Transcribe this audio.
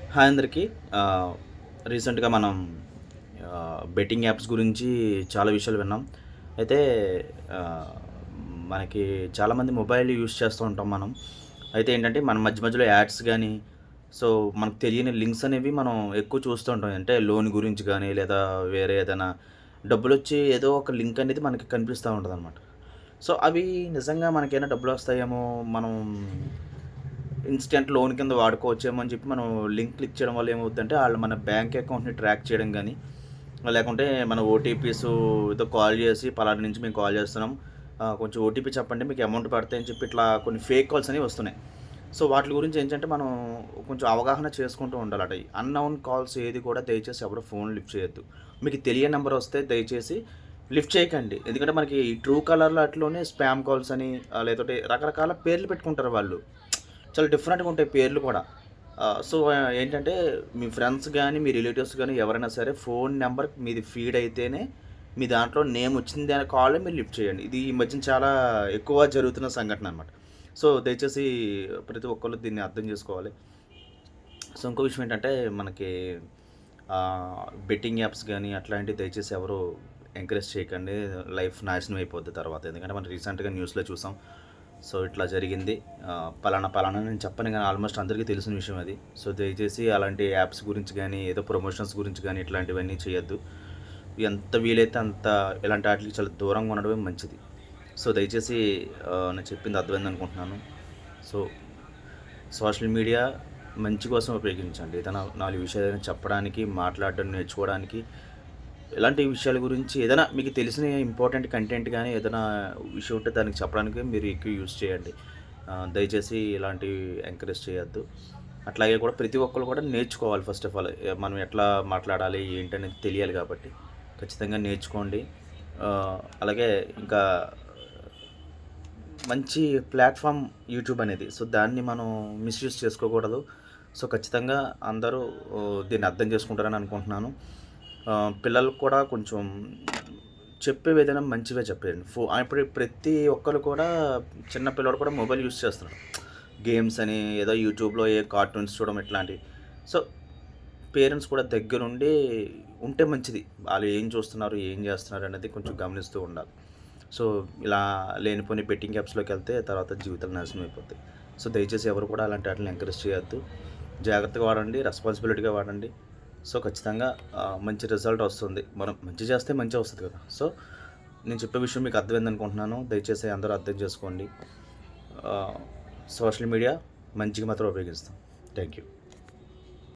Hi అందరికీ. రీసెంట్‌గా మనం బెట్టింగ్ యాప్స్ గురించి చాలా విషయాలు విన్నాం. అయితే ఆహ్, మనకి చాలామంది మొబైల్ యూజ్ చేస్తూ ఉంటాం మనం. అయితే ఏంటంటే, మన మధ్య మధ్యలో యాడ్స్ గానీ, సో, మనకు తెలియని లింక్స్ అనేవి మనం ఎక్కువ చూస్తూ ఉంటాం. అంటే లోన్ గురించి గానీ, లేదా వేరే ఏదైనా డబ్బులొచ్చి ఏదో ఒక లింక్ అనేది మనకి కనిపిస్తా ఉంటదనమాట. సో, అవి నిజంగా మనకేమైనా డబ్బులొస్తాయేమో, మనం ఇన్‌స్టంట్ లోన్ కింద వాడుకోవచ్చేమో అని చెప్పి మనం లింక్ క్లిక్ చేయడం వల్ల ఏమవుద్దంటే, ఆళ్ళు మన బ్యాంక్ అకౌంట్‌ని ట్రాక్ చేయడం గానీ, లేకుంటే మన ఓటీపీస్ ఏదో కాల్ చేసి పలానా నుంచి మేము కాల్ చేస్తున్నాం. కొంచెం ఓటీపీ చెప్పండి మీకు అమౌంట్ పడతాయని చెప్పి ఇట్లా కొన్ని ఫేక్ కాల్స్ అనేవి వస్తున్నాయి. సో, వాటిలి గురించి ఏంటంటే మనం కొంచెం అవగాహన చేసుకుంటూ ఉండాలట. అన్‌నోన్ కాల్స్ ఏది కూడా దయచేసి ఎవరు ఫోన్ లిఫ్ట్ చేయొద్దు. మీకు తెలియని నంబర్ వస్తే దయచేసి లిఫ్ట్ చేయకండి. ఎందుకంటే మనకి ఈ ట్రూ కాలర్‌లో ఆటిలోనే స్పామ్ కాల్స్ అని లేదంటే రకరకాల పేర్లు పెట్టుకుంటారు వాళ్ళు. చాలా డిఫరెంట్‌గా ఉంటాయి పేర్లు కూడా. సో, ఏంటంటే మీ ఫ్రెండ్స్ గాని, మీ రిలేటివ్స్ గాని ఎవరైనా సరే ఫోను నంబర్ మీది ఫీడ్ అయితేనే మీ దాంట్లో నేమ్ వచ్చింది అనే కాలే మీరు లిఫ్ట్ చేయండి. ఇది ఈ మధ్యన చాలా ఎక్కువ జరుగుతున్న సంఘటన అనమాట. సో, దయచేసి ప్రతి ఒక్కళ్ళు దీన్ని అర్థం చేసుకోవాలి. సో, ఇంకో విషయం ఏంటంటే మనకి బెట్టింగ్ యాప్స్ గాని అట్లాంటివి దయచేసి ఎవరు ఎంకరేజ్ చేయకండి. లైఫ్ నాశనం అయిపోద్ది తర్వాత. ఎందుకంటే మనం రీసెంట్‌గా న్యూస్‌లో చూసాం. సో, ఇట్లా జరిగింది. పలానా, పలానా నేను చెప్పను గానీ ఆల్మోస్ట్ అందరికీ తెలిసిన విషయం అది. సో, దయచేసి అలాంటి యాప్స్ గురించి గానీ, ఏదో ప్రమోషన్స్ గురించి గానీ ఇట్లాంటివన్నీ చేయొద్దు. ఎంత వీలైతే అంత ఇలాంటి ఆటిలకి చాలా దూరంగా ఉండడమే మంచిది. సో, దయచేసి నేను చెప్పింది అర్థమైందనుకుంటున్నాను. సో, సోషల్ మీడియా మంచి కోసం ఉపయోగించండి. ఏదైనా 4 విషయాలు ఏదైనా చెప్పడానికి, మాట్లాడడం, నేర్చుకోవడానికి, ఇలాంటి విషయాల గురించి ఏదైనా మీకు తెలిసిన ఇంపార్టెంట్ కంటెంట్ గానీ, ఏదైనా విషయం ఉంటే దానికి చెప్పడానికి మీరు ఎక్కువ యూజ్ చేయండి. దయచేసి ఇలాంటివి ఎంకరేజ్ చేయొద్దు. అట్లాగే కూడా ప్రతి ఒక్కళ్ళు కూడా నేర్చుకోవాలి ఫస్ట్ ఆఫ్ ఆల్. మనం ఎట్లా మాట్లాడాలి, ఏంటనేది తెలియాలి కాబట్టి ఖచ్చితంగా నేర్చుకోండి. అలాగే ఇంకా మంచి ప్లాట్‌ఫార్మ్ యూట్యూబ్ అనేది. సో, దాన్ని మనం మిస్‌యూజ్ చేసుకోకూడదు. సో, ఖచ్చితంగా అందరూ దీన్ని అర్థం చేసుకుంటారని అనుకుంటున్నాను. పిల్లలకు కూడా కొంచెం చెప్పేవి ఏదైనా మంచివే చెప్పేయండి. ఇప్పుడు ప్రతి ఒక్కళ్ళు కూడా చిన్న పిల్లోడు కూడా మొబైల్ యూజ్ చేస్తున్నాడు. గేమ్స్ అని ఏదో యూట్యూబ్‌లో ఏ కార్టూన్స్ చూడడం ఇట్లాంటివి. సో, పేరెంట్స్ కూడా దగ్గరుండి ఉంటే మంచిది. ఆళ్ళు ఏం చూస్తున్నారు, ఏం చేస్తున్నారు అనేది కొంచెం గమనిస్తూ ఉండాలి. సో, ఇలా లేనిపోని బెట్టింగ్ యాప్స్‌లోకెళ్తే తర్వాత జీవితాలు నాశనం అయిపోతాయి. సో, దయచేసి ఎవరు కూడా అలాంటి ఆటిల్ని ఎంకరేజ్ చేయొద్దు. జాగ్రత్తగా వాడండి, రెస్పాన్సిబిలిటీగా వాడండి. సో, ఖచ్చితంగా మంచి రిజల్ట్ వస్తుంది. మనం మంచి చేస్తే మంచే వస్తది కదా! సో, నేను చెప్పే విషయం మీకు అర్థమైందనుకుంటున్నాను. దయచేసి అందరూ అర్థం చేసుకోండి. ఆహ్, సోషల్ మీడియా మంచికి మాత్రం ఉపయోగిస్తాం. Thank you.